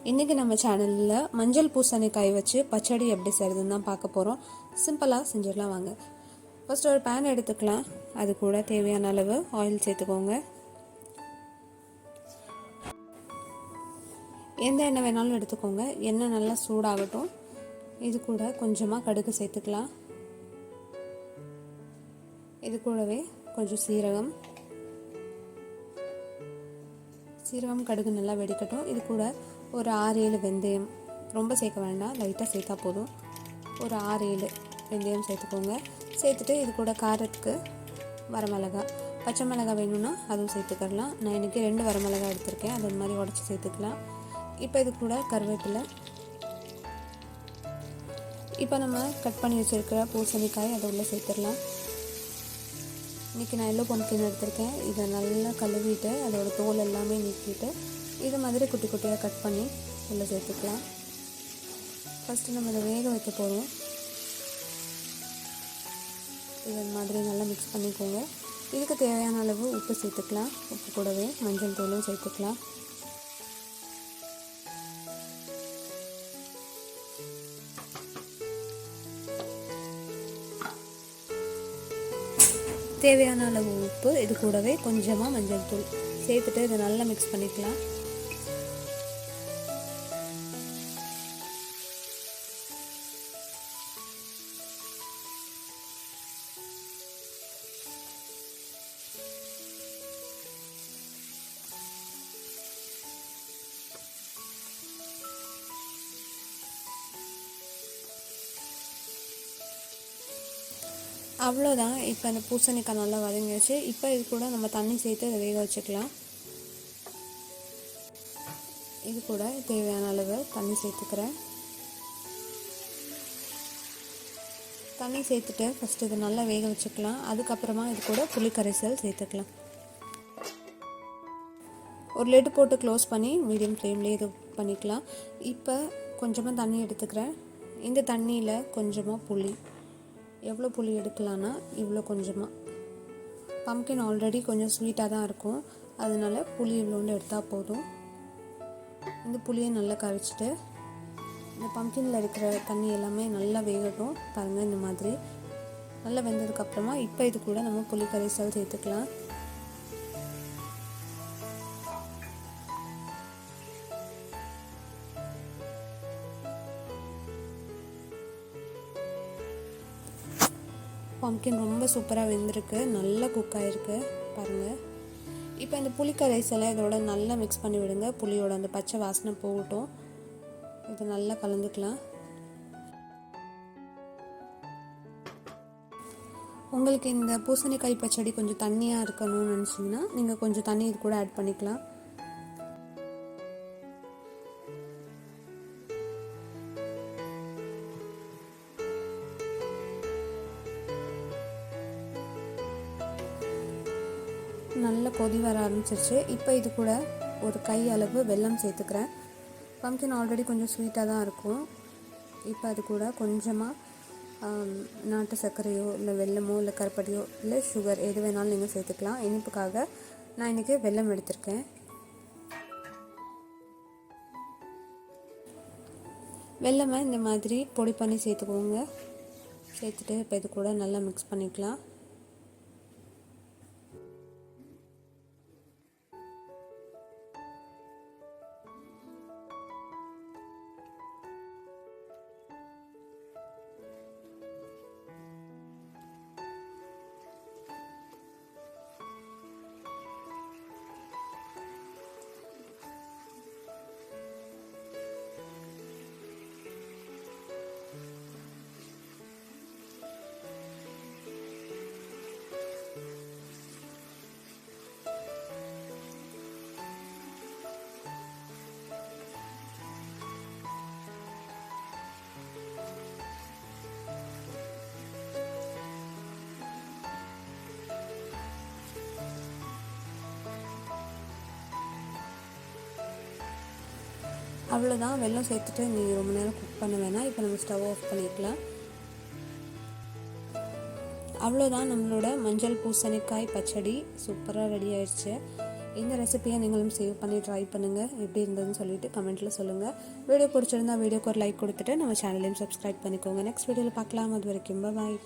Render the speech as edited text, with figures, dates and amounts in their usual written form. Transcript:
இன்றைக்கி நம்ம சேனலில் மஞ்சள் பூசணிக்காய் வச்சு பச்சடி எப்படி செய்கிறதுன்னு தான் பார்க்க போகிறோம். சிம்பிளாக செஞ்சிடலாம் வாங்க. ஃபஸ்ட் ஒரு பேன் எடுத்துக்கலாம். அது கூட தேவையான அளவு ஆயில் சேர்த்துக்கோங்க. எந்த எண்ணெய் வேணாலும் எடுத்துக்கோங்க. எண்ணெய் நல்லா சூடாகட்டும். இது கூட கொஞ்சமாக கடுகு சேர்த்துக்கலாம். இது கூடவே கொஞ்சம் சீரகம் கடுகு நல்லா வெடிக்கட்டும். இது கூட ஒரு 6-7 வெந்தயம், ரொம்ப சேர்க்க வேண்டாம், லைட்டாக சேர்த்தா போதும். ஒரு 6-7 வெந்தயம் சேர்த்துக்கோங்க. சேர்த்துட்டு இது கூட காரத்துக்கு வரமிளகா, பச்சை மிளகாய் வேணும்னா அதுவும் சேர்த்துக்கலாம். நான் இன்றைக்கி 2 வரமிளகாய் எடுத்திருக்கேன், அது மாதிரி உடச்சி சேர்த்துக்கலாம். இப்போ இது கூட கருவேப்பிலை, இப்போ நம்ம கட் பண்ணி வச்சுருக்கிற பூசணிக்காய் அதை உள்ளே சேர்த்துடலாம். இன்றைக்கி நான் எல்லோ பம்ப்கின் எடுத்திருக்கேன். இதை நல்லா கழுவிட்டு அதோட தோல் எல்லாமே நீக்கிட்டு இது மாதிரி குட்டி குட்டியாக கட் பண்ணி உள்ளே சேர்த்துக்கலாம். ஃபஸ்ட்டு நம்ம இதை வேக வைக்க போகிறோம். இது மாதிரி நல்லா மிக்ஸ் பண்ணிக்கோங்க. இதுக்கு தேவையான அளவு உப்பு சேர்த்துக்கலாம். உப்பு கூடவே மஞ்சள் தூளும் சேர்த்துக்கலாம். தேவையான அளவு உப்பு, இது கூடவே கொஞ்சமாக மஞ்சள் தூள் சேர்த்துட்டு இதை நல்லா மிக்ஸ் பண்ணிக்கலாம். அவ்வளோதான். இப்போ அந்த பூசணிக்காய் நல்லா வதங்கிடுச்சு. இப்போ இது கூட நம்ம தண்ணி சேர்த்து அதை வேக வச்சுக்கலாம். இது கூட தேவையான அளவு தண்ணி சேர்த்துக்கிறேன். தண்ணி சேர்த்துட்டு ஃபஸ்ட்டு இது நல்லா வேக வச்சுக்கலாம். அதுக்கப்புறமா இது கூட புளி கரைசல் சேர்த்துக்கலாம். ஒரு லெட்டு போட்டு க்ளோஸ் பண்ணி மீடியம் ஃப்ளேம்லேயே இது பண்ணிக்கலாம். இப்போ கொஞ்சமாக தண்ணி எடுத்துக்கிறேன். இந்த தண்ணியில் கொஞ்சமாக புளி, எவ்வளோ புளி எடுக்கலான்னா இவ்வளோ கொஞ்சமாக. பம்ப்கின் ஆல்ரெடி கொஞ்சம் ஸ்வீட்டாக தான் இருக்கும், அதனால் புளி இவ்வளோண்டு எடுத்தால் போதும். இந்த புளியை நல்லா கரைச்சிட்டு இந்த பம்ப்கினில் இருக்கிற தண்ணி எல்லாமே நல்லா வேகட்டும். பாருங்கள், இந்த மாதிரி நல்லா வெந்ததுக்கப்புறமா இப்போ இது கூட நம்ம புளி கரைசல் சேர்த்துக்கலாம். பம்ப்கின் ரொம்ப சூப்பராக வெந்திருக்கு, நல்லா குக் ஆகிருக்கு பாருங்கள். இப்போ இந்த புளி கரைசலை இதோட நல்லா மிக்ஸ் பண்ணி விடுங்க. புளியோட அந்த பச்சை வாசனை போகட்டும். இது நல்லா கலந்துக்கலாம். உங்களுக்கு இந்த பூசணிக்காய் பச்சடி கொஞ்சம் தண்ணியாக இருக்கணும்னு நினச்சிங்கன்னா நீங்கள் கொஞ்சம் தண்ணி இது கூட ஆட் பண்ணிக்கலாம். நல்ல கொதி வர ஆரம்பிச்சிருச்சு. இப்போ இது கூட ஒரு கை அளவு வெல்லம் சேர்த்துக்கிறேன். பம்ப்கின் ஆல்ரெடி கொஞ்சம் ஸ்வீட்டாக தான் இருக்கும். இப்போ அது கூட கொஞ்சமாக நாட்டு சர்க்கரையோ இல்லை வெல்லமோ இல்லை கருப்பட்டியோ இல்லை சுகர் எது வேணாலும் நீங்கள் சேர்த்துக்கலாம். இனிப்புக்காக நான் இன்றைக்கி வெல்லம் எடுத்திருக்கேன். வெல்லமை இந்த மாதிரி பொடி பண்ணி சேர்த்துக்கோங்க. சேர்த்துட்டு இப்போ இது கூட நல்லா மிக்ஸ் பண்ணிக்கலாம். அவ்வளோதான். வெல்லம் சேர்த்துட்டு நீங்கள் ரொம்ப நேரம் குக் பண்ண வேணாம். இப்போ நம்ம ஸ்டவ் ஆஃப் பண்ணிக்கலாம். அவ்வளோதான், நம்மளோட மஞ்சள் பூசணிக்காய் பச்சடி சூப்பராக ரெடி ஆயிடுச்சு. இந்த ரெசிபியை நீங்களும் சேவ் பண்ணி ட்ரை பண்ணுங்கள். எப்படி இருந்ததுன்னு சொல்லிட்டு கமெண்ட்டில் சொல்லுங்கள். வீடியோ பிடிச்சிருந்தா வீடியோக்கு ஒரு லைக் கொடுத்துட்டு நம்ம சேனலையும் சப்ஸ்கிரைப் பண்ணிக்கோங்க. நெக்ஸ்ட் வீடியோவில் பார்க்கலாம். அது வரைக்கும் பாய்.